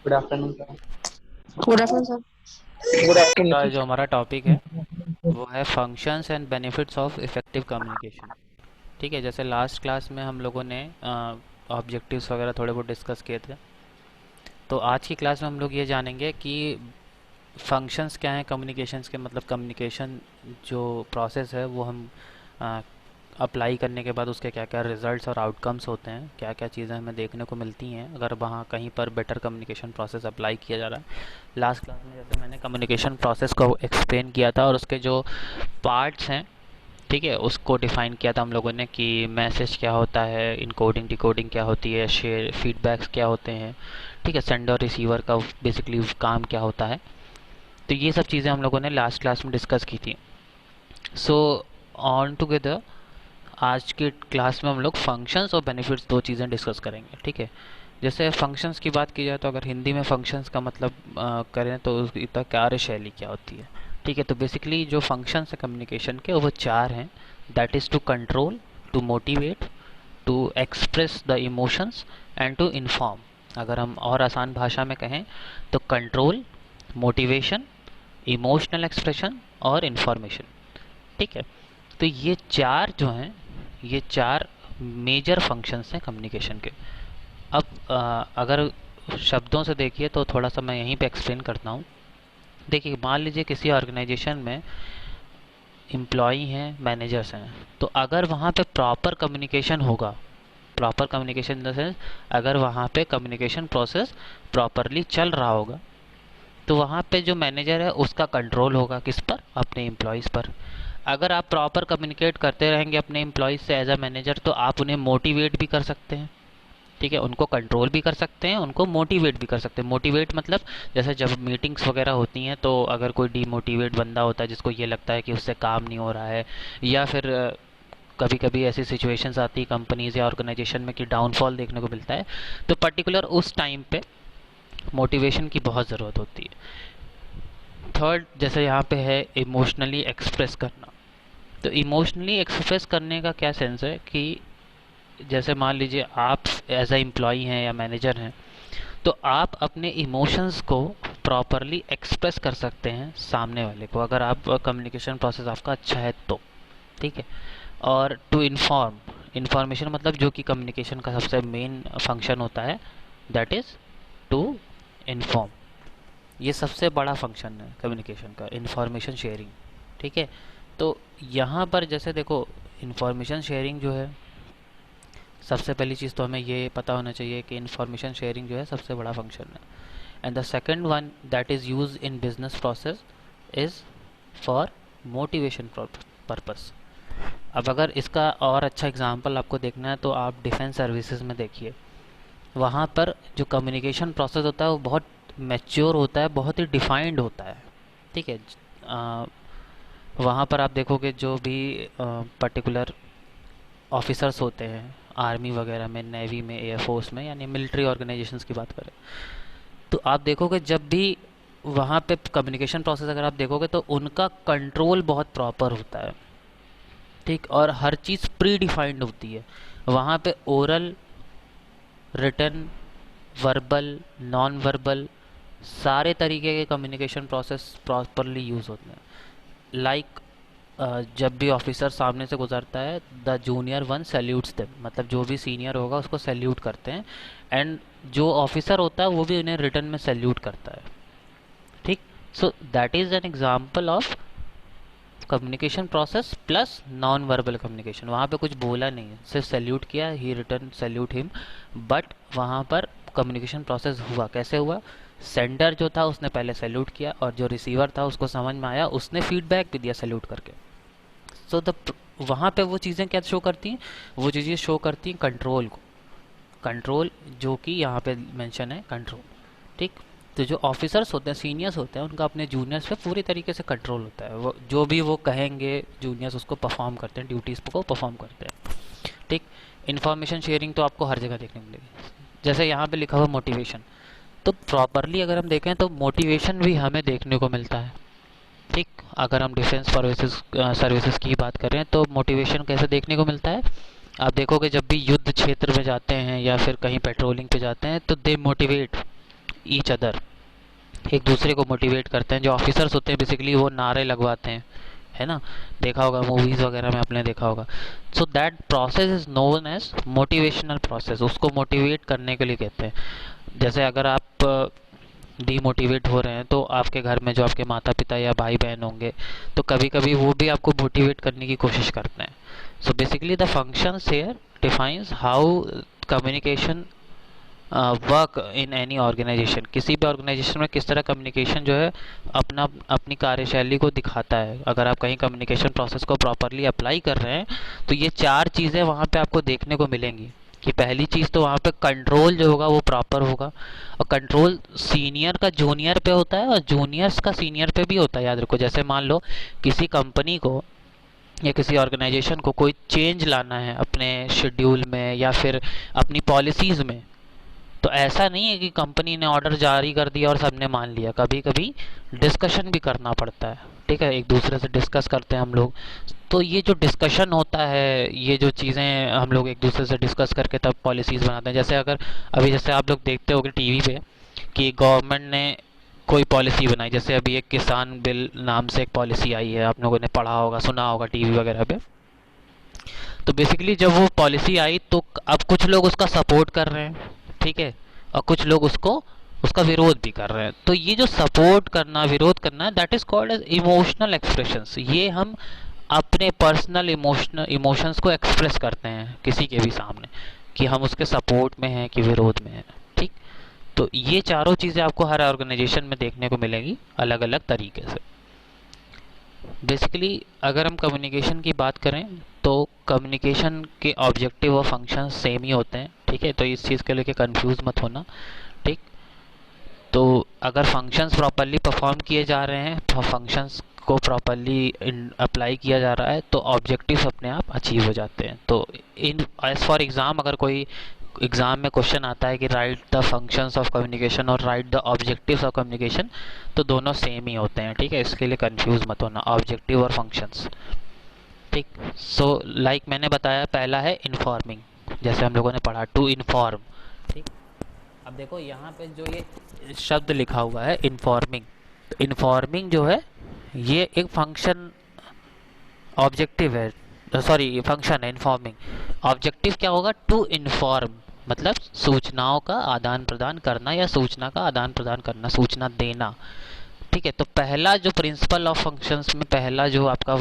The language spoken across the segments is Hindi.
Good afternoon sir. Good afternoon sir. Good का आफ्टरनून। जो हमारा टॉपिक है वो है functions and benefits of effective communication. ठीक है, जैसे लास्ट क्लास में हम लोगों ने ऑब्जेक्टिव्स वगैरह थोड़े बहुत डिस्कस किए थे, तो आज की क्लास में हम लोग ये जानेंगे कि फंक्शंस क्या हैं कम्युनिकेशंस के, मतलब कम्युनिकेशन जो प्रोसेस है वो हम अप्लाई करने के बाद उसके क्या क्या रिजल्ट्स और आउटकम्स होते हैं, क्या क्या चीज़ें हमें देखने को मिलती हैं अगर वहाँ कहीं पर बेटर कम्युनिकेशन प्रोसेस अप्लाई किया जा रहा है। लास्ट क्लास में जैसे मैंने कम्युनिकेशन प्रोसेस को एक्सप्लेन किया था और उसके जो पार्ट्स हैं, ठीक है, उसको डिफाइन किया था हम लोगों ने कि मैसेज क्या होता है, इनकोडिंग डिकोडिंग क्या होती है, शेयर फीडबैक्स क्या होते हैं, ठीक है, सेंडर रिसीवर का बेसिकली काम क्या होता है। तो ये सब चीज़ें हम लोगों ने लास्ट क्लास में डिस्कस की थी। सो ऑन टुगेदर आज के क्लास में हम लोग फंक्शंस और बेनिफिट्स दो चीज़ें डिस्कस करेंगे। ठीक है, जैसे फंक्शंस की बात की जाए तो अगर हिंदी में फंक्शंस का मतलब करें तो उसकी कार्यशैली क्या होती है। ठीक है, तो बेसिकली जो फंक्शंस है कम्युनिकेशन के वो चार हैं। That is to control, to motivate, to express the emotions and to inform. अगर हम और आसान भाषा में कहें तो कंट्रोल, मोटिवेशन, इमोशनल एक्सप्रेशन और इन्फॉर्मेशन। ठीक है, तो ये चार जो हैं, ये चार मेजर फंक्शंस हैं कम्युनिकेशन के। अब अगर शब्दों से देखिए तो थोड़ा सा मैं यहीं पे एक्सप्लेन करता हूँ। देखिए, मान लीजिए किसी ऑर्गेनाइजेशन में एम्प्लॉई हैं, मैनेजर्स हैं, तो अगर वहाँ पे प्रॉपर कम्युनिकेशन होगा, proper communication in the sense अगर वहाँ पे कम्युनिकेशन प्रोसेस प्रॉपरली चल रहा होगा, तो वहाँ पे जो मैनेजर है उसका कंट्रोल होगा किस पर, अपने एम्प्लॉयज़ पर। अगर आप प्रॉपर कम्युनिकेट करते रहेंगे अपने एम्प्लॉयज़ से एज अ मैनेजर, तो आप उन्हें मोटिवेट भी कर सकते हैं। ठीक है, उनको कंट्रोल भी कर सकते हैं, उनको मोटिवेट भी कर सकते हैं। मोटिवेट मतलब जैसे जब मीटिंग्स वगैरह होती हैं तो अगर कोई डीमोटिवेट बंदा होता है जिसको ये लगता है कि उससे काम नहीं हो रहा है, या फिर कभी कभी ऐसी सिचुएशंस आती है कंपनीज या ऑर्गेनाइजेशन में कि डाउनफॉल देखने को मिलता है, तो पर्टिकुलर उस टाइम पे मोटिवेशन की बहुत ज़रूरत होती है। थर्ड, जैसे यहाँ पे है इमोशनली एक्सप्रेस करना। तो इमोशनली एक्सप्रेस करने का क्या सेंस है कि जैसे मान लीजिए आप एज अ एम्प्लॉई हैं या मैनेजर हैं, तो आप अपने इमोशंस को प्रॉपरली एक्सप्रेस कर सकते हैं सामने वाले को, अगर आप कम्युनिकेशन प्रोसेस आपका अच्छा है तो। ठीक है, और टू इन्फॉर्म, इन्फॉर्मेशन मतलब जो कि कम्युनिकेशन का सबसे मेन फंक्शन होता है, दैट इज़ टू इन्फॉर्म। ये सबसे बड़ा फंक्शन है कम्युनिकेशन का, इन्फॉर्मेशन शेयरिंग। ठीक है, तो यहाँ पर जैसे देखो, इन्फॉर्मेशन शेयरिंग जो है, सबसे पहली चीज़ तो हमें ये पता होना चाहिए कि इन्फॉर्मेशन शेयरिंग जो है सबसे बड़ा फंक्शन है। And the second one that is use in business process is for motivation purpose. अब अगर इसका और अच्छा एग्जांपल आपको देखना है तो आप डिफेंस सर्विसेज में देखिए, वहाँ पर जो कम्युनिकेशन प्रोसेस होता है वो बहुत मैच्योर होता है, बहुत ही डिफाइंड होता है। ठीक है, वहाँ पर आप देखोगे जो भी पर्टिकुलर ऑफिसर्स होते हैं आर्मी वगैरह में, नेवी में, एयरफोर्स में, यानी मिलिट्री ऑर्गेनाइजेशंस की बात करें, तो आप देखोगे जब भी वहाँ पे कम्युनिकेशन प्रोसेस अगर आप देखोगे तो उनका कंट्रोल बहुत प्रॉपर होता है। ठीक, और हर चीज़ प्री डिफाइंड होती है वहाँ पे। Oral, written, verbal, non verbal, सारे तरीके के कम्युनिकेशन प्रोसेस प्रॉपरली यूज़ होते हैं। लाइक जब भी ऑफिसर सामने से गुजरता है, the junior one salutes them, मतलब जो भी सीनियर होगा उसको सैल्यूट करते हैं, एंड जो ऑफिसर होता है वो भी उन्हें रिटर्न में सैल्यूट करता है। ठीक, so that is an example of communication process plus non verbal communication. वहाँ पे कुछ बोला नहीं है, सिर्फ सैल्यूट किया, ही रिटर्न सैल्यूट हिम, बट वहाँ पर कम्युनिकेशन प्रोसेस हुआ कैसे हुआ, सेंडर जो था उसने पहले सैल्यूट किया और जो रिसीवर था उसको समझ में आया, उसने फीडबैक भी दिया सैल्यूट करके। सो द वहाँ पे वो चीज़ें क्या शो करती हैं, वो चीज़ें शो करती हैं कंट्रोल को। कंट्रोल जो कि यहाँ पे मेंशन है, कंट्रोल। ठीक, तो जो ऑफिसर्स होते हैं, सीनियर्स होते हैं, उनका अपने जूनियर्स पे पूरी तरीके से कंट्रोल होता है। वो जो भी वो कहेंगे जूनियर्स उसको परफॉर्म करते हैं, ड्यूटीज़ को परफॉर्म करते हैं। ठीक, इन्फॉर्मेशन शेयरिंग तो आपको हर जगह देखने को मिलेगी। जैसे यहाँ पे लिखा हुआ मोटिवेशन, तो प्रॉपरली अगर हम देखें तो मोटिवेशन भी हमें देखने को मिलता है। ठीक, अगर हम डिफेंस सर्विसेज सर्विसेज की बात करें तो मोटिवेशन कैसे देखने को मिलता है, आप देखोगे जब भी युद्ध क्षेत्र में जाते हैं या फिर कहीं पेट्रोलिंग पे जाते हैं तो दे मोटिवेट ईच अदर, एक दूसरे को मोटिवेट करते हैं। जो ऑफिसर्स होते हैं बेसिकली वो नारे लगवाते हैं, है ना, देखा होगा मूवीज़ वगैरह में आपने देखा होगा। So that process is known as motivational process, उसको मोटिवेट करने के लिए कहते हैं। जैसे अगर आप डीमोटिवेट हो रहे हैं तो आपके घर में जो आपके माता पिता या भाई बहन होंगे तो कभी कभी वो भी आपको मोटिवेट करने की कोशिश करते हैं। So basically the functions here defines how communication work in any organisation, किसी भी ऑर्गेनाइजेशन में किस तरह कम्युनिकेशन जो है अपनी कार्यशैली को दिखाता है। अगर आप कहीं कम्युनिकेशन प्रोसेस को प्रॉपरली अप्लाई कर रहे हैं तो ये चार चीज़ें वहाँ पे आपको देखने को मिलेंगी। कि पहली चीज़ तो वहाँ पे कंट्रोल जो होगा वो प्रॉपर होगा, और कंट्रोल सीनियर का जूनियर पे होता है और जूनियर्स का सीनियर पे भी होता है। याद रखो, जैसे मान लो किसी कंपनी को या किसी ऑर्गेनाइजेशन को कोई चेंज लाना है अपने शेड्यूल में या फिर अपनी पॉलिसीज़ में, तो ऐसा नहीं है कि कंपनी ने ऑर्डर जारी कर दिया और सबने मान लिया। कभी कभी डिस्कशन भी करना पड़ता है, ठीक है, एक दूसरे से डिस्कस करते हैं हम लोग। तो ये जो डिस्कशन होता है, ये जो चीज़ें हम लोग एक दूसरे से डिस्कस करके तब पॉलिसीज़ बनाते हैं। जैसे अगर अभी जैसे आप लोग देखते होगे टीवी पे कि गवर्नमेंट ने कोई पॉलिसी बनाई, जैसे अभी एक किसान बिल नाम से एक पॉलिसी आई है, आप लोगों ने पढ़ा होगा सुना होगा टीवी वगैरह पे। तो बेसिकली जब वो पॉलिसी आई तो अब कुछ लोग उसका सपोर्ट कर रहे हैं, ठीक है, और कुछ लोग उसको उसका विरोध भी कर रहे हैं। तो ये जो सपोर्ट करना विरोध करना है that is called as emotional expressions. ये हम अपने पर्सनल इमोशंस को एक्सप्रेस करते हैं किसी के भी सामने, कि हम उसके सपोर्ट में हैं कि विरोध में हैं, ठीक। तो ये चारों चीज़ें आपको हर ऑर्गेनाइजेशन में देखने को मिलेंगी अलग अलग तरीके से। बेसिकली अगर हम कम्युनिकेशन की बात करें तो कम्युनिकेशन के ऑब्जेक्टिव और फंक्शन सेम ही होते हैं, ठीक है, तो इस चीज़ के लेके कंफ्यूज मत होना, ठीक। तो अगर फंक्शंस प्रॉपरली परफॉर्म किए जा रहे हैं, फंक्शंस को प्रॉपरली अप्लाई किया जा रहा है, तो ऑब्जेक्टिव्स अपने आप अचीव हो जाते हैं। तो इन एज फॉर एग्ज़ाम अगर कोई एग्ज़ाम में क्वेश्चन आता है कि write the functions of communication और write the objectives of communication, तो दोनों सेम ही होते हैं, ठीक है, इसके लिए कंफ्यूज मत होना ऑब्जेक्टिव और फंक्शंस, ठीक। सो लाइक मैंने बताया पहला है इन्फॉर्मिंग, जैसे हम लोगों ने पढ़ा टू इन्फॉर्म, ठीक। अब देखो यहाँ पे जो ये शब्द लिखा हुआ है इन्फॉर्मिंग, तो इन्फॉर्मिंग जो है ये एक फंक्शन ऑब्जेक्टिव है, सॉरी फंक्शन है इन्फॉर्मिंग। ऑब्जेक्टिव क्या होगा, टू इन्फॉर्म, मतलब सूचनाओं का आदान प्रदान करना या सूचना का आदान प्रदान करना, सूचना देना, ठीक है। तो पहला जो प्रिंसिपल ऑफ फंक्शंस में पहला जो आपका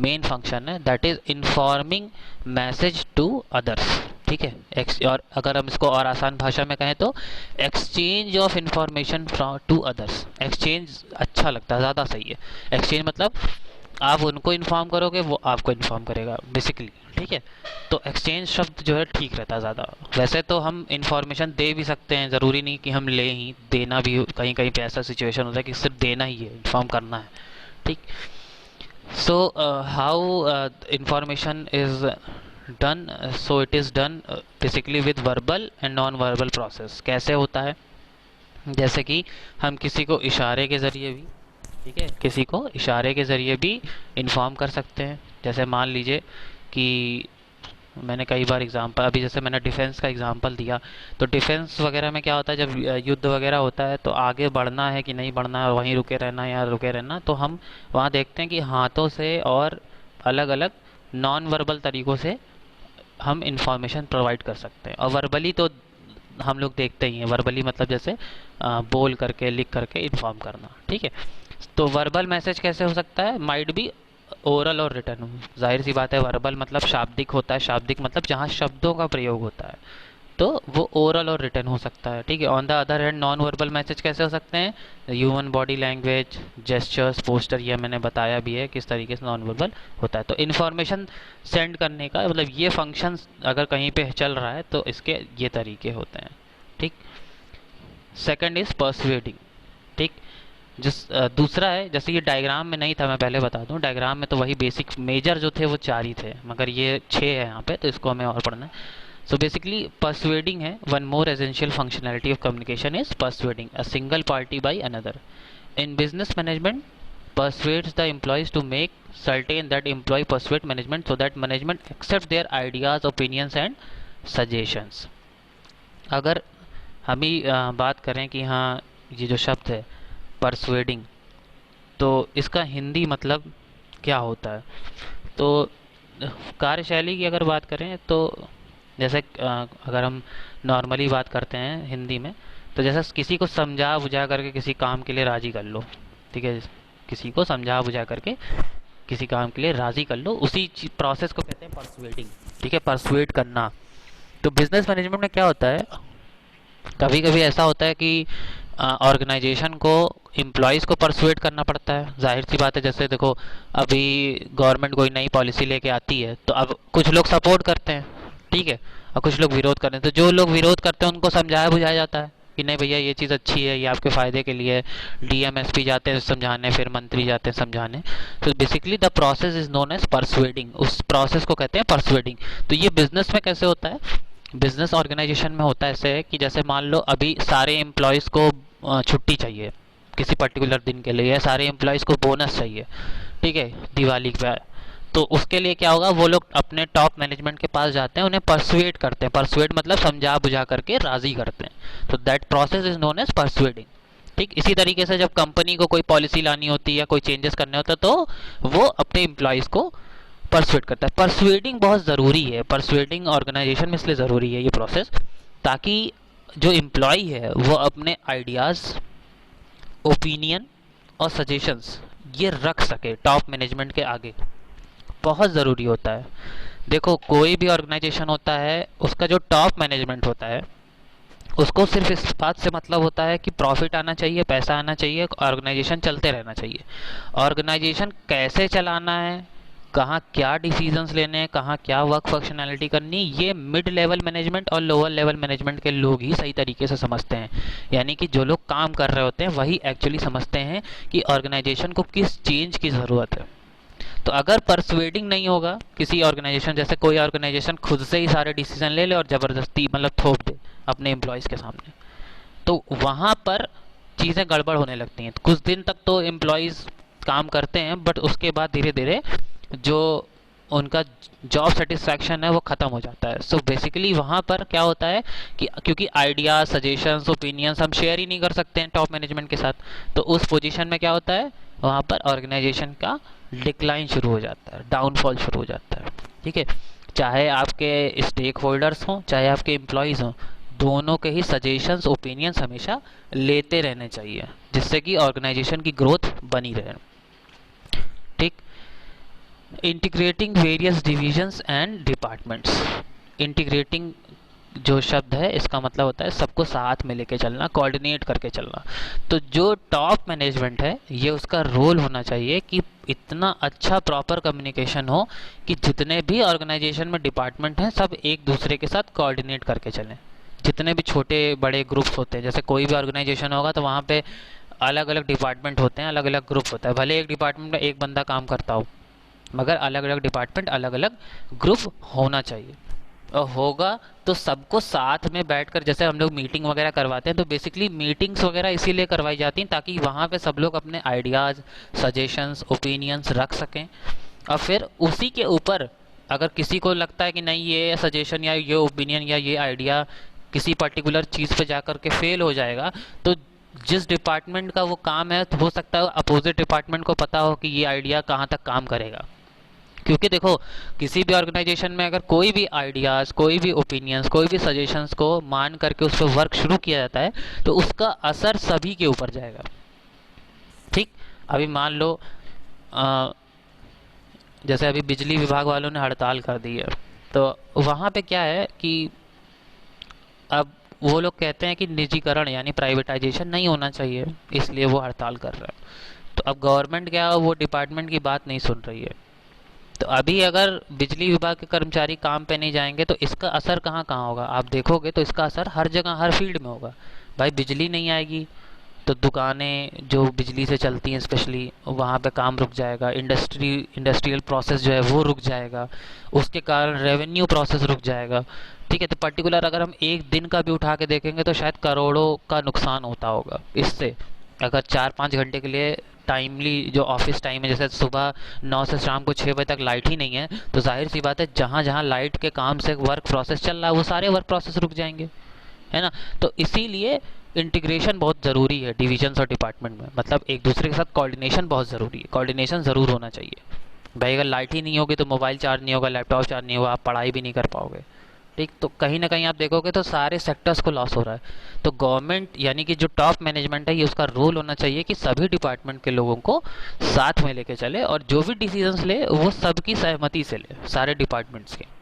मेन फंक्शन है that is informing message to others, ठीक है। और अगर हम इसको और आसान भाषा में कहें तो exchange of information from to others. Exchange अच्छा लगता है, ज़्यादा सही है। एक्सचेंज मतलब आप उनको इन्फॉर्म करोगे वो आपको इन्फॉर्म करेगा बेसिकली, ठीक है। तो एक्सचेंज शब्द जो है ठीक रहता है ज़्यादा। वैसे तो हम इंफॉर्मेशन दे भी सकते हैं, ज़रूरी नहीं कि हम ले ही, देना भी कहीं कहीं पे ऐसा सिचुएशन होता है कि सिर्फ देना ही है, इन्फॉर्म करना है, ठीक। So how information is done, so it is done basically with verbal and non verbal process. कैसे होता है, जैसे कि हम किसी को इशारे के ज़रिए भी, ठीक है, किसी को इशारे के ज़रिए भी इन्फॉर्म कर सकते हैं। जैसे मान लीजिए कि मैंने कई बार एग्जांपल, अभी जैसे मैंने डिफेंस का एग्जांपल दिया, तो डिफेंस वगैरह में क्या होता है, जब युद्ध वगैरह होता है तो आगे बढ़ना है कि नहीं बढ़ना है, वहीं रुके रहना या रुके रहना, तो हम वहाँ देखते हैं कि हाथों से और अलग अलग नॉन वर्बल तरीक़ों से हम इंफॉर्मेशन प्रोवाइड कर सकते हैं। और वर्बली तो हम लोग देखते ही हैं, वर्बली मतलब जैसे बोल करके लिख करके इन्फॉर्म करना, ठीक है। तो वर्बल मैसेज कैसे हो सकता है, माइट बी ओरल और रिटर्न। जाहिर सी बात है वर्बल मतलब शाब्दिक होता है, शाब्दिक मतलब जहाँ शब्दों का प्रयोग होता है, तो वो ओरल और रिटर्न हो सकता है, ठीक है। On the other hand non verbal message कैसे हो सकते हैं, human body language, gestures, poster, ये मैंने बताया भी है किस तरीके से नॉन वर्बल होता है। तो इन्फॉर्मेशन सेंड करने का मतलब ये फंक्शन अगर कहीं पे चल रहा है तो इसके ये तरीके होते हैं, ठीक। सेकंड इज पर्सुएडिंग, ठीक। दूसरा है, जैसे ये डायग्राम में नहीं था, मैं पहले बता दूं, डायग्राम में तो वही बेसिक मेजर जो थे वो चार ही थे, मगर ये छः है यहाँ पे, तो इसको हमें और पढ़ना है। सो बेसिकली persuading है, one more essential functionality of communication is persuading a single party by another. In business management, persuades the employees to make certain that employee persuade management so that management accept their ideas, opinions and suggestions. अगर हम ही बात करें कि हाँ, ये जो शब्द है परसुएडिंग, तो इसका हिंदी मतलब क्या होता है। तो कार्यशैली की अगर बात करें तो जैसे अगर हम नॉर्मली बात करते हैं हिंदी में, तो जैसे किसी को समझा बुझा करके किसी काम के लिए राज़ी कर लो। ठीक है, किसी को समझा बुझा करके किसी काम के लिए राज़ी कर लो, उसी प्रोसेस को कहते हैं परसुएडिंग। ठीक है, परसुएड करना। तो बिजनेस मैनेजमेंट में क्या होता है, कभी कभी ऐसा होता है कि ऑर्गेनाइजेशन को एम्प्लॉयज़ को परसुएट करना पड़ता है। जाहिर सी बात है, जैसे देखो अभी गवर्नमेंट कोई नई पॉलिसी लेके आती है तो अब कुछ लोग सपोर्ट करते हैं, ठीक है, और कुछ लोग विरोध करते हैं। तो जो लोग विरोध करते हैं उनको समझाया बुझाया जाता है कि नहीं भैया ये चीज़ अच्छी है, ये आपके फ़ायदे के लिए है। डीएमएसपी जाते हैं समझाने, फिर मंत्री जाते हैं समझाने। तो basically the process is known as persuading, उस प्रोसेस को कहते हैं परसुएडिंग। तो ये बिजनेस में कैसे होता है, बिजनेस ऑर्गेनाइजेशन में होता है ऐसे है कि जैसे मान लो अभी सारे एम्प्लॉयज़ को छुट्टी चाहिए किसी पर्टिकुलर दिन के लिए, या सारे एम्प्लॉयज़ को बोनस चाहिए, ठीक है, दिवाली पे। तो उसके लिए क्या होगा, वो लोग अपने टॉप मैनेजमेंट के पास जाते हैं, उन्हें परसुएट करते हैं। परसुएट मतलब समझा बुझा करके राज़ी करते हैं। तो that process is known as persuading. ठीक इसी तरीके से जब कंपनी को कोई पॉलिसी लानी होती है या कोई चेंजेस करने होते हैं तो वो अपने एम्प्लॉयज़ को परसुएट करता है। परसुएडिंग बहुत ज़रूरी है, परसुएडिंग ऑर्गेनाइजेशन में इसलिए ज़रूरी है ये प्रोसेस, ताकि जो एम्प्लॉय है वो अपने आइडियाज़, ओपिनियन और सजेशंस ये रख सके टॉप मैनेजमेंट के आगे। बहुत ज़रूरी होता है। देखो कोई भी ऑर्गेनाइजेशन होता है, उसका जो टॉप मैनेजमेंट होता है उसको सिर्फ इस बात से मतलब होता है कि प्रॉफिट आना चाहिए, पैसा आना चाहिए, ऑर्गेनाइजेशन चलते रहना चाहिए। ऑर्गेनाइजेशन कैसे चलाना है, कहाँ क्या डिसीजंस लेने हैं, कहाँ क्या वर्क फंक्शनैलिटी करनी, ये मिड लेवल मैनेजमेंट और लोअर लेवल मैनेजमेंट के लोग ही सही तरीके से समझते हैं। यानी कि जो लोग काम कर रहे होते हैं वही एक्चुअली समझते हैं कि ऑर्गेनाइजेशन को किस चेंज की ज़रूरत है। तो अगर परसुएडिंग नहीं होगा किसी ऑर्गेनाइजेशन, जैसे कोई ऑर्गेनाइजेशन खुद से ही सारे डिसीजन ले ले और ज़बरदस्ती मतलब थोप दे अपने एम्प्लॉयज़ के सामने, तो वहाँ पर चीज़ें गड़बड़ होने लगती हैं। तो कुछ दिन तक तो एम्प्लॉयज़ काम करते हैं, बट उसके बाद धीरे धीरे जो उनका जॉब सेटिस्फैक्शन है वो ख़त्म हो जाता है। सो बेसिकली वहाँ पर क्या होता है कि क्योंकि आइडिया, सजेशंस, ओपिनियंस हम शेयर ही नहीं कर सकते हैं टॉप मैनेजमेंट के साथ, तो उस पोजीशन में क्या होता है, वहाँ पर ऑर्गेनाइजेशन का डिक्लाइन शुरू हो जाता है, डाउनफॉल शुरू हो जाता है। ठीक है, चाहे आपके स्टेक होल्डर्स हों चाहे आपके एम्प्लॉयज़ हों, दोनों के ही सजेशंस, ओपिनियंस हमेशा लेते रहने चाहिए, जिससे कि ऑर्गेनाइजेशन की ग्रोथ बनी रहे। ठीक, integrating various divisions and departments. Integrating जो शब्द है इसका मतलब होता है सबको साथ में लेके चलना, कोऑर्डिनेट करके चलना। तो जो टॉप मैनेजमेंट है ये उसका रोल होना चाहिए कि इतना अच्छा प्रॉपर कम्युनिकेशन हो कि जितने भी ऑर्गेनाइजेशन में डिपार्टमेंट हैं सब एक दूसरे के साथ कोऑर्डिनेट करके चलें। जितने भी छोटे बड़े ग्रुप्स होते हैं, जैसे कोई भी ऑर्गेनाइजेशन होगा तो वहाँ पे अलग अलग डिपार्टमेंट होते हैं, अलग अलग ग्रुप होता है। भले एक डिपार्टमेंट में एक बंदा काम करता हो, मगर अलग अलग डिपार्टमेंट, अलग अलग ग्रुप होना चाहिए। और होगा तो सबको साथ में बैठकर, जैसे हम लोग मीटिंग वगैरह करवाते हैं, तो बेसिकली मीटिंग्स वगैरह इसीलिए करवाई जाती हैं ताकि वहाँ पे सब लोग अपने आइडियाज़, सजेशंस, ओपिनियंस रख सकें। और फिर उसी के ऊपर अगर किसी को लगता है कि नहीं ये सजेशन या ये ओपिनियन या ये आइडिया किसी पर्टिकुलर चीज़ पे जा कर के फेल हो जाएगा, तो जिस डिपार्टमेंट का वो काम है तो हो सकता है अपोजिट डिपार्टमेंट को पता हो कि ये आइडिया कहाँ तक काम करेगा। क्योंकि देखो किसी भी ऑर्गेनाइजेशन में अगर कोई भी आइडियाज़, कोई भी ओपिनियंस, कोई भी सजेशंस को मान करके उस पर वर्क शुरू किया जाता है तो उसका असर सभी के ऊपर जाएगा। ठीक, अभी मान लो जैसे अभी बिजली विभाग वालों ने हड़ताल कर दी है, तो वहाँ पे क्या है कि अब वो लोग कहते हैं कि निजीकरण यानी प्राइवेटाइजेशन नहीं होना चाहिए, इसलिए वो हड़ताल कर रहे हैं। तो अब गवर्नमेंट क्या है, वो डिपार्टमेंट की बात नहीं सुन रही है। तो अभी अगर बिजली विभाग के कर्मचारी काम पे नहीं जाएंगे तो इसका असर कहाँ कहाँ होगा, आप देखोगे तो इसका असर हर जगह, हर फील्ड में होगा। भाई बिजली नहीं आएगी तो दुकानें जो बिजली से चलती हैं स्पेशली वहाँ पे काम रुक जाएगा, इंडस्ट्रियल प्रोसेस जो है वो रुक जाएगा, उसके कारण रेवेन्यू प्रोसेस रुक जाएगा। ठीक है, तो पर्टिकुलर अगर हम एक दिन का भी उठा के देखेंगे तो शायद करोड़ों का नुकसान होता होगा इससे। अगर 4-5 घंटे के लिए टाइमली जो ऑफिस टाइम है, जैसे सुबह 9 से शाम को 6 बजे तक लाइट ही नहीं है, तो जाहिर सी बात है जहाँ जहाँ लाइट के काम से वर्क प्रोसेस चल रहा है वो सारे वर्क प्रोसेस रुक जाएंगे, है ना। तो इसीलिए इंटीग्रेशन बहुत ज़रूरी है डिविजन्स और डिपार्टमेंट में, मतलब एक दूसरे के साथ कोऑर्डिनेशन बहुत ज़रूरी है, कोऑर्डिनेशन ज़रूर होना चाहिए भाई। अगर लाइट ही नहीं होगी तो मोबाइल चार्ज नहीं होगा, लैपटॉप चार्ज नहीं होगा, आप पढ़ाई भी नहीं कर पाओगे। ठीक, तो कहीं ना कहीं आप देखोगे तो सारे सेक्टर्स को लॉस हो रहा है। तो गवर्नमेंट यानी कि जो टॉप मैनेजमेंट है, ये उसका रोल होना चाहिए कि सभी डिपार्टमेंट के लोगों को साथ में लेके चले और जो भी डिसीजंस ले वो सबकी सहमति से ले, सारे डिपार्टमेंट्स के।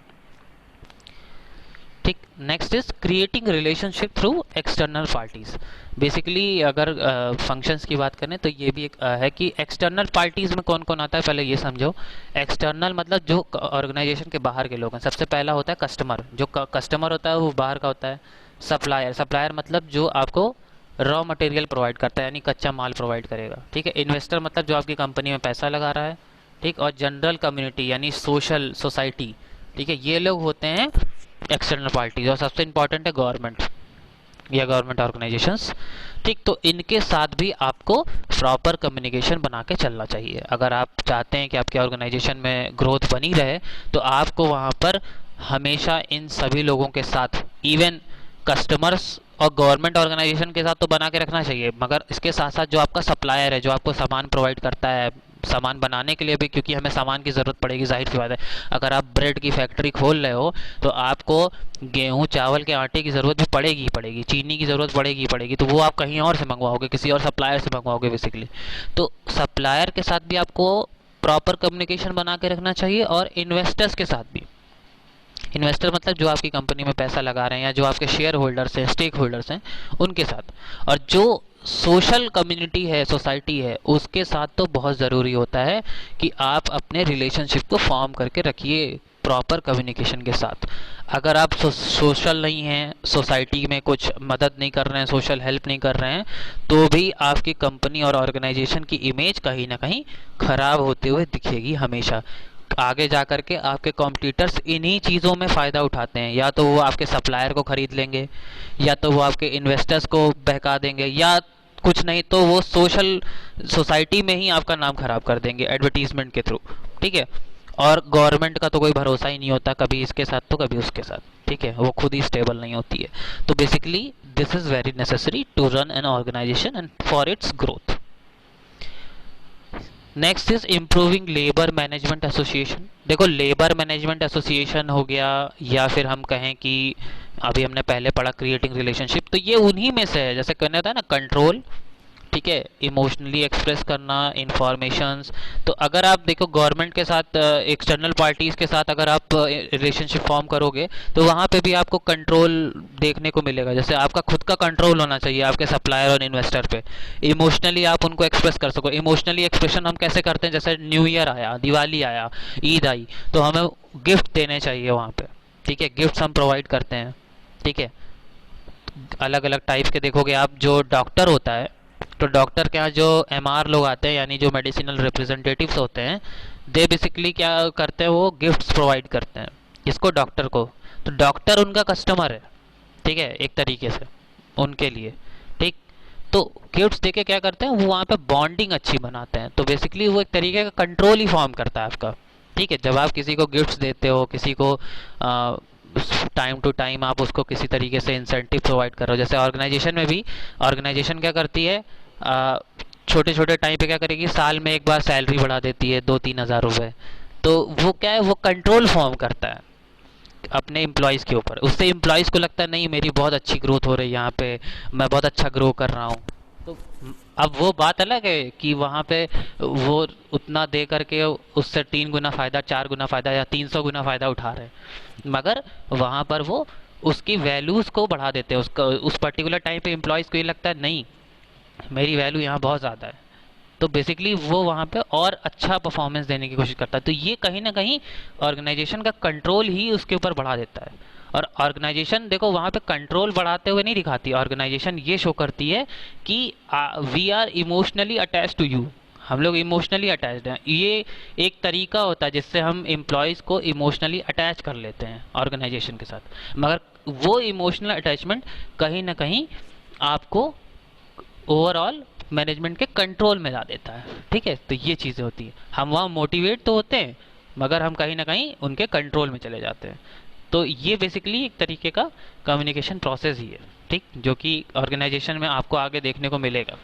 ठीक, next is creating relationship through external parties. Basically अगर फंक्शंस की बात करें तो ये भी एक है कि एक्सटर्नल पार्टीज में कौन कौन आता है, पहले ये समझो। एक्सटर्नल मतलब जो ऑर्गेनाइजेशन के बाहर के लोग हैं। सबसे पहला होता है कस्टमर, जो कस्टमर होता है वो बाहर का होता है। सप्लायर, सप्लायर मतलब जो आपको रॉ मटेरियल प्रोवाइड करता है, यानी कच्चा माल प्रोवाइड करेगा। ठीक है, इन्वेस्टर मतलब जो आपकी कंपनी में पैसा लगा रहा है। ठीक, और जनरल कम्युनिटी यानी सोशल सोसाइटी। ठीक है, ये लोग होते हैं एक्सटर्नल पार्टीज। और सबसे इंपॉर्टेंट है गवर्नमेंट या गवर्नमेंट ऑर्गेनाइजेशंस। ठीक, तो इनके साथ भी आपको प्रॉपर कम्युनिकेशन बना के चलना चाहिए। अगर आप चाहते हैं कि आपके ऑर्गेनाइजेशन में ग्रोथ बनी रहे तो आपको वहाँ पर हमेशा इन सभी लोगों के साथ, इवन कस्टमर्स और गवर्नमेंट ऑर्गेनाइजेशन के साथ तो बना के रखना चाहिए, मगर इसके साथ साथ जो आपका सप्लायर है, जो आपको सामान प्रोवाइड करता है, सामान बनाने के लिए भी, क्योंकि हमें सामान की ज़रूरत पड़ेगी, जाहिर सी बात है। अगर आप ब्रेड की फैक्ट्री खोल रहे हो तो आपको गेहूँ चावल के आटे की ज़रूरत भी पड़ेगी ही पड़ेगी, चीनी की ज़रूरत पड़ेगी ही पड़ेगी, तो वो आप कहीं और से मंगवाओगे, किसी और सप्लायर से मंगवाओगे बेसिकली। तो सप्लायर के साथ भी आपको प्रॉपर कम्युनिकेशन बना के रखना चाहिए, और इन्वेस्टर्स के साथ भी। इन्वेस्टर मतलब जो आपकी कंपनी में पैसा लगा रहे हैं या जो आपके शेयर होल्डर्स हैं, स्टेक होल्डर्स हैं, उनके साथ। और जो सोशल कम्युनिटी है, सोसाइटी है, उसके साथ तो बहुत ज़रूरी होता है कि आप अपने रिलेशनशिप को फॉर्म करके रखिए प्रॉपर कम्युनिकेशन के साथ। अगर आप सोशल नहीं हैं, सोसाइटी में कुछ मदद नहीं कर रहे हैं, सोशल हेल्प नहीं कर रहे हैं, तो भी आपकी कंपनी और ऑर्गेनाइजेशन की इमेज कहीं ना कहीं ख़राब होते हुए दिखेगी हमेशा। आगे जा कर के आपके कॉम्पिटिटर्स इन्हीं चीज़ों में फ़ायदा उठाते हैं, या तो वो आपके सप्लायर को ख़रीद लेंगे, या तो वो आपके इन्वेस्टर्स को बहका देंगे, या कुछ नहीं तो वो सोशल सोसाइटी में ही आपका नाम ख़राब कर देंगे एडवर्टीजमेंट के थ्रू। ठीक है, और गवर्नमेंट का तो कोई भरोसा ही नहीं होता, कभी इसके साथ तो कभी उसके साथ। ठीक है, वो खुद ही स्टेबल नहीं होती है। तो basically this is very necessary to run an organisation and for its growth. Next is improving labour management association. देखो, लेबर मैनेजमेंट एसोसिएशन हो गया, या फिर हम कहें कि अभी हमने पहले पढ़ा क्रिएटिंग रिलेशनशिप, तो ये उन्हीं में से है। जैसे कहना था ना कंट्रोल, ठीक है, इमोशनली एक्सप्रेस करना इंफॉर्मेशंस। तो अगर आप देखो गवर्नमेंट के साथ, एक्सटर्नल पार्टीज़ के साथ अगर आप रिलेशनशिप फॉर्म करोगे तो वहाँ पे भी आपको कंट्रोल देखने को मिलेगा। जैसे आपका खुद का कंट्रोल होना चाहिए आपके सप्लायर और इन्वेस्टर पे। इमोशनली आप उनको एक्सप्रेस कर सको। इमोशनली एक्सप्रेशन हम कैसे करते हैं, जैसे न्यू ईयर आया, दिवाली आया, ईद आई, तो हमें गिफ्ट देने चाहिए वहाँ पर। ठीक है, गिफ्ट्स हम प्रोवाइड करते हैं। ठीक है, अलग अलग टाइप के देखोगे आप। जो डॉक्टर होता है, तो डॉक्टर के यहाँ जो एमआर लोग आते हैं, यानी जो मेडिसिनल रिप्रेजेंटेटिव्स होते हैं, दे बेसिकली क्या करते हैं, वो गिफ्ट्स प्रोवाइड करते हैं। किसको? डॉक्टर को। तो डॉक्टर उनका कस्टमर है, ठीक है, एक तरीके से उनके लिए। ठीक, तो गिफ्ट्स देके क्या करते हैं, वो वहाँ पे बॉन्डिंग अच्छी बनाते हैं। तो बेसिकली वो एक तरीके का कंट्रोल ही फॉर्म करता है आपका। ठीक है, जब आप किसी को गिफ्ट्स देते हो, किसी को टाइम टू टाइम आप उसको किसी तरीके से इंसेंटिव प्रोवाइड कर रहे हो। जैसे ऑर्गेनाइजेशन में भी, ऑर्गेनाइजेशन क्या करती है, छोटे छोटे टाइम पे क्या करेगी, साल में एक बार सैलरी बढ़ा देती है 2-3 हज़ार रुपये। तो वो क्या है, वो कंट्रोल फॉर्म करता है अपने एम्प्लॉयज़ के ऊपर। उससे एम्प्लॉयज़ को लगता है नहीं, मेरी बहुत अच्छी ग्रोथ हो रही है यहाँ पे, मैं बहुत अच्छा ग्रो कर रहा हूँ। तो अब वो बात अलग है कि वहाँ पे वो उतना दे करके उससे 3 गुना फ़ायदा, 4 गुना फ़ायदा या 300 गुना फ़ायदा उठा रहे हैं, मगर वहाँ पर वो उसकी वैल्यूज़ को बढ़ा देते हैं। उसका उस पर्टिकुलर टाइम पे एम्प्लॉयज़ को ये लगता है नहीं, मेरी वैल्यू यहाँ बहुत ज़्यादा है, तो बेसिकली वो वहाँ पे और अच्छा परफॉर्मेंस देने की कोशिश करता है। तो ये कहीं ना कहीं ऑर्गेनाइजेशन का कंट्रोल ही उसके ऊपर बढ़ा देता है। और ऑर्गेनाइजेशन देखो वहाँ पे कंट्रोल बढ़ाते हुए नहीं दिखाती, ऑर्गेनाइजेशन ये शो करती है कि we are emotionally attach to you, हम लोग इमोशनली अटैच्ड हैं। ये एक तरीका होता है जिससे हम एम्प्लॉयज़ को इमोशनली अटैच कर लेते हैं ऑर्गेनाइजेशन के साथ, मगर वो इमोशनल अटैचमेंट कहीं ना कहीं आपको ओवरऑल मैनेजमेंट के कंट्रोल में ला देता है। ठीक है, तो ये चीज़ें होती हैं। हम वहाँ मोटिवेट तो होते हैं, मगर हम कहीं ना कहीं उनके कंट्रोल में चले जाते हैं। तो ये बेसिकली एक तरीके का कम्युनिकेशन प्रोसेस ही है, ठीक, जो कि ऑर्गेनाइजेशन में आपको आगे देखने को मिलेगा।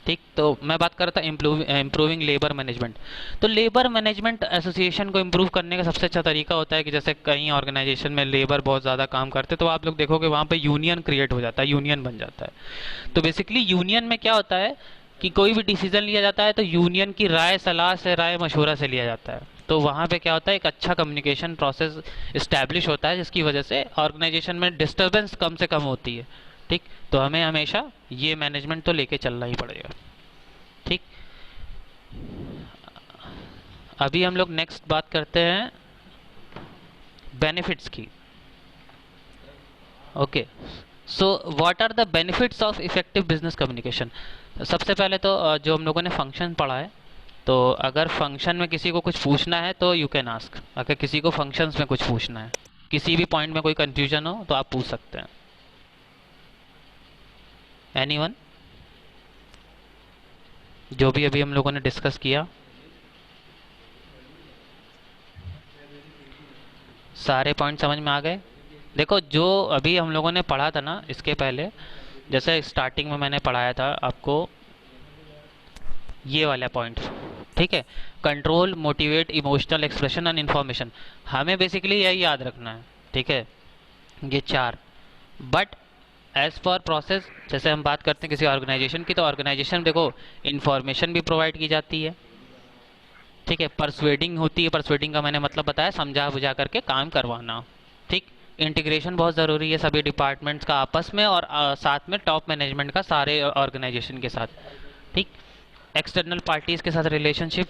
ठीक, तो मैं बात कर रहा था इम्प्रूविंग लेबर मैनेजमेंट। तो लेबर मैनेजमेंट एसोसिएशन को इम्प्रूव करने का सबसे अच्छा तरीका होता है कि जैसे कहीं ऑर्गेनाइजेशन में लेबर बहुत ज़्यादा काम करते तो आप लोग देखोगे वहाँ पे यूनियन क्रिएट हो जाता है, यूनियन बन जाता है। तो बेसिकली यूनियन में क्या होता है कि कोई भी डिसीजन लिया जाता है तो यूनियन की राय सलाह से, राय मशवरा से लिया जाता है। तो वहाँ पे क्या होता है, एक अच्छा कम्युनिकेशन प्रोसेस इस्टेब्लिश होता है, जिसकी वजह से ऑर्गेनाइजेशन में डिस्टर्बेंस कम से कम होती है। ठीक, तो हमें हमेशा ये मैनेजमेंट तो लेके चलना ही पड़ेगा। ठीक, अभी हम लोग नेक्स्ट बात करते हैं बेनिफिट्स की। Okay, so what are the benefits of effective business communication. सबसे पहले तो जो हम लोगों ने फंक्शन पढ़ा है, तो अगर फंक्शन में किसी को कुछ पूछना है तो यू कैन आस्क। अगर किसी को फंक्शंस में कुछ पूछना है, किसी भी पॉइंट में कोई कंफ्यूजन हो तो आप पूछ सकते हैं। एनीवन? जो भी अभी हम लोगों ने डिस्कस किया सारे पॉइंट समझ में आ गए? देखो, जो अभी हम लोगों ने पढ़ा था ना इसके पहले, जैसे स्टार्टिंग में मैंने पढ़ाया था आपको ये वाला पॉइंट, ठीक है, control, motivate, emotional expression and information. हमें बेसिकली यही याद रखना है, ठीक है, ये चार। बट एज पर प्रोसेस, जैसे हम बात करते हैं किसी ऑर्गेनाइजेशन की, तो ऑर्गेनाइजेशन देखो इंफॉर्मेशन भी प्रोवाइड की जाती है, ठीक है, परसुएडिंग होती है। परसुएडिंग का मैंने मतलब बताया, समझा बुझा करके काम करवाना। ठीक, इंटीग्रेशन बहुत ज़रूरी है सभी डिपार्टमेंट्स का आपस में, और साथ में टॉप मैनेजमेंट का सारे ऑर्गेनाइजेशन के साथ। ठीक, एक्सटर्नल पार्टीज़ के साथ रिलेशनशिप।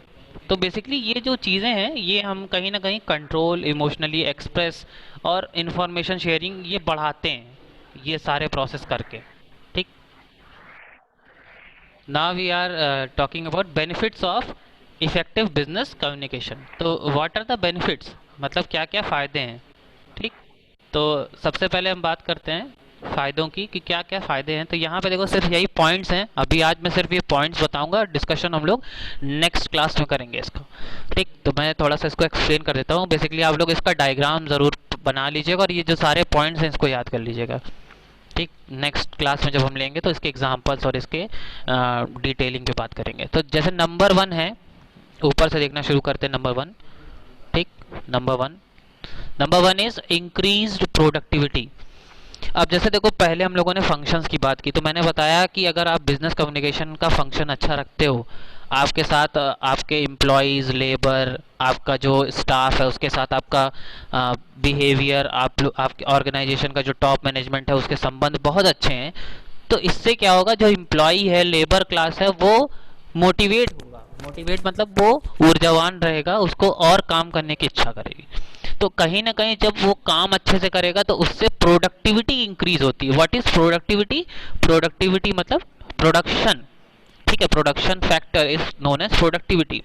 तो बेसिकली ये जो चीज़ें हैं ये हम कहीं ना कहीं कंट्रोल, इमोशनली एक्सप्रेस और इन्फॉर्मेशन शेयरिंग ये बढ़ाते हैं, ये सारे प्रोसेस करके। ठीक, now we are talking about benefits of effective business communication. तो व्हाट आर द बेनिफिट्स, मतलब क्या क्या फ़ायदे हैं। ठीक, तो सबसे पहले हम बात करते हैं फ़ायदों की कि क्या क्या फ़ायदे हैं। तो यहाँ पे देखो सिर्फ यही पॉइंट्स हैं, अभी आज मैं सिर्फ ये पॉइंट्स बताऊंगा, डिस्कशन हम लोग नेक्स्ट क्लास में करेंगे इसका। ठीक, तो मैं थोड़ा सा इसको एक्सप्लेन कर देता हूँ। बेसिकली आप लोग इसका डायग्राम ज़रूर बना लीजिएगा और ये जो सारे पॉइंट्स हैं इसको याद कर लीजिएगा। ठीक, नेक्स्ट क्लास में जब हम लेंगे तो इसके एग्जाम्पल्स और इसके डिटेलिंग पे बात करेंगे। तो जैसे नंबर वन है, ऊपर से देखना शुरू करते हैं। नंबर वन, ठीक, number one is increased productivity. अब जैसे देखो पहले हम लोगों ने फंक्शंस की बात की, तो मैंने बताया कि अगर आप बिजनेस कम्युनिकेशन का फंक्शन अच्छा रखते हो, आपके साथ आपके एम्प्लॉयज़, लेबर, आपका जो स्टाफ है उसके साथ आपका बिहेवियर, आपके ऑर्गेनाइजेशन का जो टॉप मैनेजमेंट है उसके संबंध बहुत अच्छे हैं, तो इससे क्या होगा, जो एम्प्लॉई है, लेबर क्लास है, वो मोटिवेट होगा। मोटिवेट मतलब वो ऊर्जावान रहेगा, उसको और काम करने की इच्छा करेगी। तो कहीं ना कहीं जब वो काम अच्छे से करेगा तो उससे प्रोडक्टिविटी इंक्रीज होती है। What is productivity? प्रोडक्टिविटी मतलब प्रोडक्शन, ठीक है, production factor is known as productivity.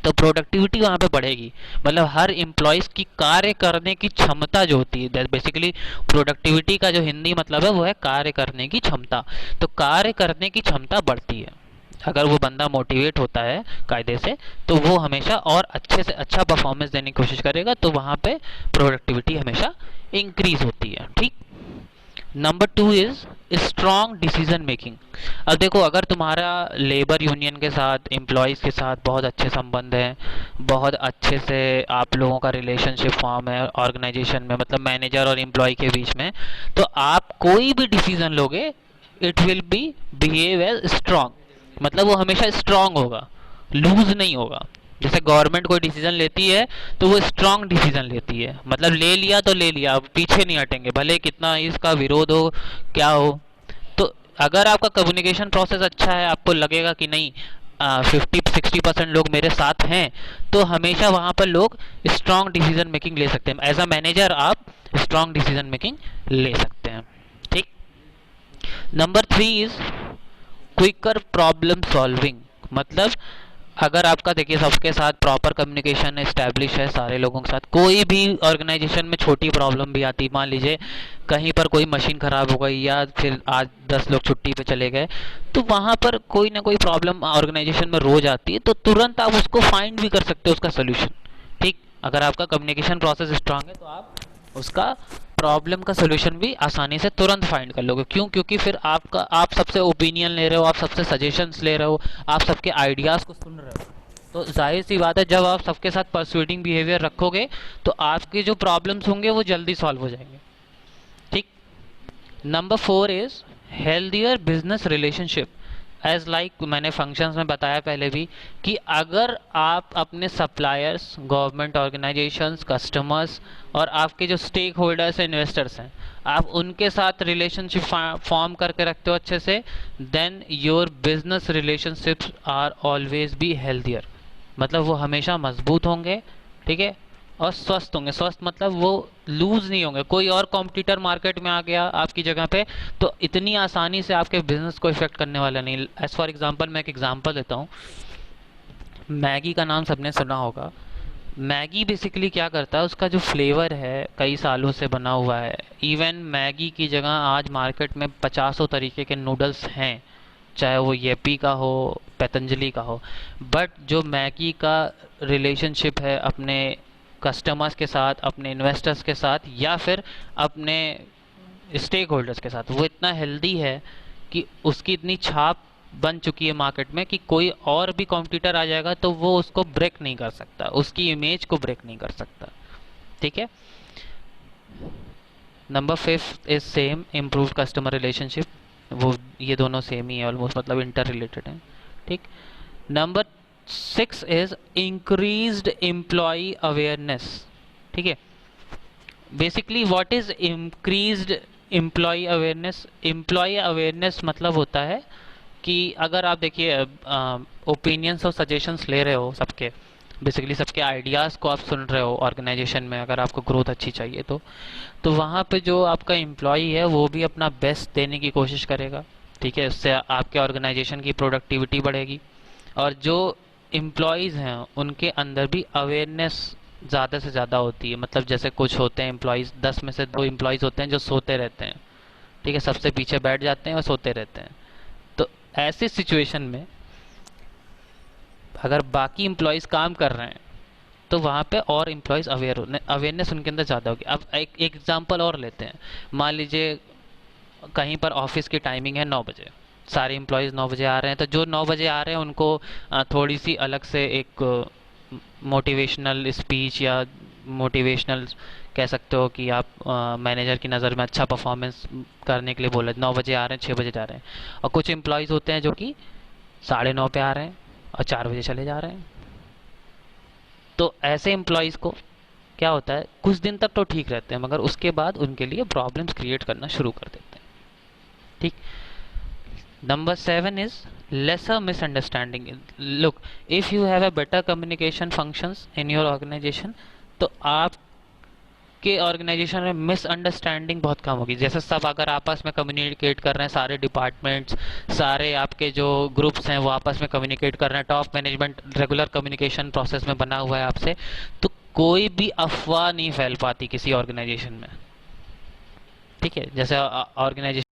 तो प्रोडक्टिविटी वहाँ पे बढ़ेगी, मतलब हर एम्प्लॉयज़ की कार्य करने की क्षमता जो होती है, बेसिकली प्रोडक्टिविटी का जो हिंदी मतलब है वो है कार्य करने की क्षमता। तो कार्य करने की क्षमता बढ़ती है अगर वो बंदा मोटिवेट होता है कायदे से, तो वो हमेशा और अच्छे से अच्छा परफॉर्मेंस देने की कोशिश करेगा, तो वहाँ पे प्रोडक्टिविटी हमेशा इंक्रीज होती है। ठीक, number two is strong decision making. अब देखो अगर तुम्हारा लेबर यूनियन के साथ, एम्प्लॉयज़ के साथ बहुत अच्छे संबंध हैं, बहुत अच्छे से आप लोगों का रिलेशनशिप फॉर्म है ऑर्गेनाइजेशन में, मतलब मैनेजर और एम्प्लॉय के बीच में, तो आप कोई भी डिसीजन लोगे it will be behave as strong, मतलब वो हमेशा स्ट्रांग होगा, लूज नहीं होगा। जैसे गवर्नमेंट कोई डिसीजन लेती है तो वो स्ट्रांग डिसीजन लेती है, मतलब ले लिया तो ले लिया, अब पीछे नहीं हटेंगे, भले कितना इसका विरोध हो, क्या हो। तो अगर आपका कम्युनिकेशन प्रोसेस अच्छा है, आपको लगेगा कि नहीं 50-60% लोग मेरे साथ हैं, तो हमेशा वहाँ पर लोग स्ट्रांग डिसीजन मेकिंग ले सकते हैं। एज अ मैनेजर आप स्ट्रांग डिसीजन मेकिंग ले सकते हैं। ठीक, number three is quicker problem solving, मतलब अगर आपका देखिए सबके साथ प्रॉपर कम्युनिकेशन इस्टेब्लिश है, सारे लोगों के साथ, कोई भी ऑर्गेनाइजेशन में छोटी प्रॉब्लम भी आती, मान लीजिए कहीं पर कोई मशीन ख़राब हो गई या फिर आज 10 लोग छुट्टी पे चले गए, तो वहाँ पर कोई ना कोई प्रॉब्लम ऑर्गेनाइजेशन में रोज आती है, तो तुरंत आप उसको फाइंड भी कर सकते हो उसका सोल्यूशन। ठीक, अगर आपका कम्युनिकेशन प्रोसेस स्ट्रांग है तो आप उसका प्रॉब्लम का सोल्यूशन भी आसानी से तुरंत फाइंड कर लोगे। क्यों? क्योंकि फिर आप सबसे ओपिनियन ले रहे हो, आप सबसे सजेशंस ले रहे हो, आप सबके आइडियाज़ को सुन रहे हो, तो जाहिर सी बात है जब आप सबके साथ परsuading बिहेवियर रखोगे तो आपके जो प्रॉब्लम्स होंगे वो जल्दी सॉल्व हो जाएंगे। ठीक। Number 4 is healthier business relationship. As like मैंने फंक्शंस में बताया पहले भी कि अगर आप अपने सप्लायर्स, गवर्नमेंट ऑर्गेनाइजेशंस, कस्टमर्स और आपके जो स्टेक होल्डर्स हैं, इन्वेस्टर्स हैं, आप उनके साथ रिलेशनशिप फॉर्म करके रखते हो अच्छे से, then your business relationships are always be healthier. मतलब वो हमेशा मजबूत होंगे, ठीक है, और स्वस्थ होंगे। स्वस्थ मतलब वो लूज नहीं होंगे। कोई और कॉम्पिटिटर मार्केट में आ गया आपकी जगह पे तो इतनी आसानी से आपके बिजनेस को इफेक्ट करने वाला नहीं। एज फॉर एग्जांपल मैं एक एग्जांपल देता हूँ। मैगी का नाम सबने सुना होगा। मैगी बेसिकली क्या करता है, उसका जो फ्लेवर है कई सालों से बना हुआ है। इवन मैगी की जगह आज मार्केट में पचासों तरीके के नूडल्स हैं, चाहे वो येपी का हो, पतंजलि का हो, बट जो मैगी का रिलेशनशिप है अपने कस्टमर्स के साथ, अपने इन्वेस्टर्स के साथ या फिर अपने स्टेक होल्डर्स के साथ, वो इतना हेल्दी है कि उसकी इतनी छाप बन चुकी है मार्केट में कि कोई और भी कॉम्पिटिटर आ जाएगा तो वो उसको ब्रेक नहीं कर सकता, उसकी इमेज को ब्रेक नहीं कर सकता। ठीक है। Number 5 is same, improve customer relationship. वो ये दोनों सेम ही है ऑलमोस्ट, मतलब इंटर रिलेटेड हैं। ठीक। Number 6 is increased employee awareness. ठीक है। Basically what is increased employee awareness? Employee awareness मतलब होता है कि अगर आप देखिए ओपिनियंस और सजेशंस ले रहे हो सबके, बेसिकली सबके आइडियाज़ को आप सुन रहे हो ऑर्गेनाइजेशन में, अगर आपको ग्रोथ अच्छी चाहिए तो वहाँ पे जो आपका एम्प्लॉई है वो भी अपना बेस्ट देने की कोशिश करेगा। ठीक है, उससे आपके ऑर्गेनाइजेशन की प्रोडक्टिविटी बढ़ेगी। और जो एम्प्लॉयज़ हैं उनके अंदर भी अवेयरनेस ज़्यादा से ज़्यादा होती है। मतलब जैसे कुछ होते हैं एम्प्लॉयज़, 10 में से 2 एम्प्लॉयज़ होते हैं जो सोते रहते हैं। ठीक है, सबसे पीछे बैठ जाते हैं और सोते रहते हैं। तो ऐसी सिचुएशन में अगर बाकी एम्प्लॉयज़ काम कर रहे हैं तो वहाँ पे और एम्प्लॉयज़ अवेयरनेस उनके अंदर ज़्यादा होगी। अब एक एग्जांपल और लेते हैं। मान लीजिए कहीं पर ऑफिस की टाइमिंग है 9 बजे, सारे एम्प्लॉयज़ 9 बजे आ रहे हैं, तो जो 9 बजे आ रहे हैं उनको थोड़ी सी अलग से एक मोटिवेशनल स्पीच या मोटिवेशनल कह सकते हो कि आप मैनेजर की नज़र में अच्छा परफॉर्मेंस करने के लिए बोला। 9 बजे आ रहे हैं, 6 बजे जा रहे हैं। और कुछ एम्प्लॉयज़ होते हैं जो कि 9:30 पे आ रहे हैं और 4 बजे चले जा रहे हैं। तो ऐसे एम्प्लॉयज़ को क्या होता है, कुछ दिन तक तो ठीक रहते हैं मगर उसके बाद उनके लिए प्रॉब्लम्स क्रिएट करना शुरू कर देते हैं। ठीक। Number 7 is lesser misunderstanding. Look, if you have a better communication functions in your organization, तो आपके ऑर्गेनाइजेशन में मिसअंडरस्टैंडिंग बहुत कम होगी। जैसे सब अगर आपस में कम्युनिकेट कर रहे हैं, सारे डिपार्टमेंट्स, सारे आपके जो ग्रुप्स हैं वो आपस में कम्युनिकेट कर रहे हैं, top management regular communication process में बना हुआ है आपसे, तो कोई भी अफवाह नहीं फैल पाती किसी ऑर्गेनाइजेशन में। ठीक है, जैसे ऑर्गेनाइजेशन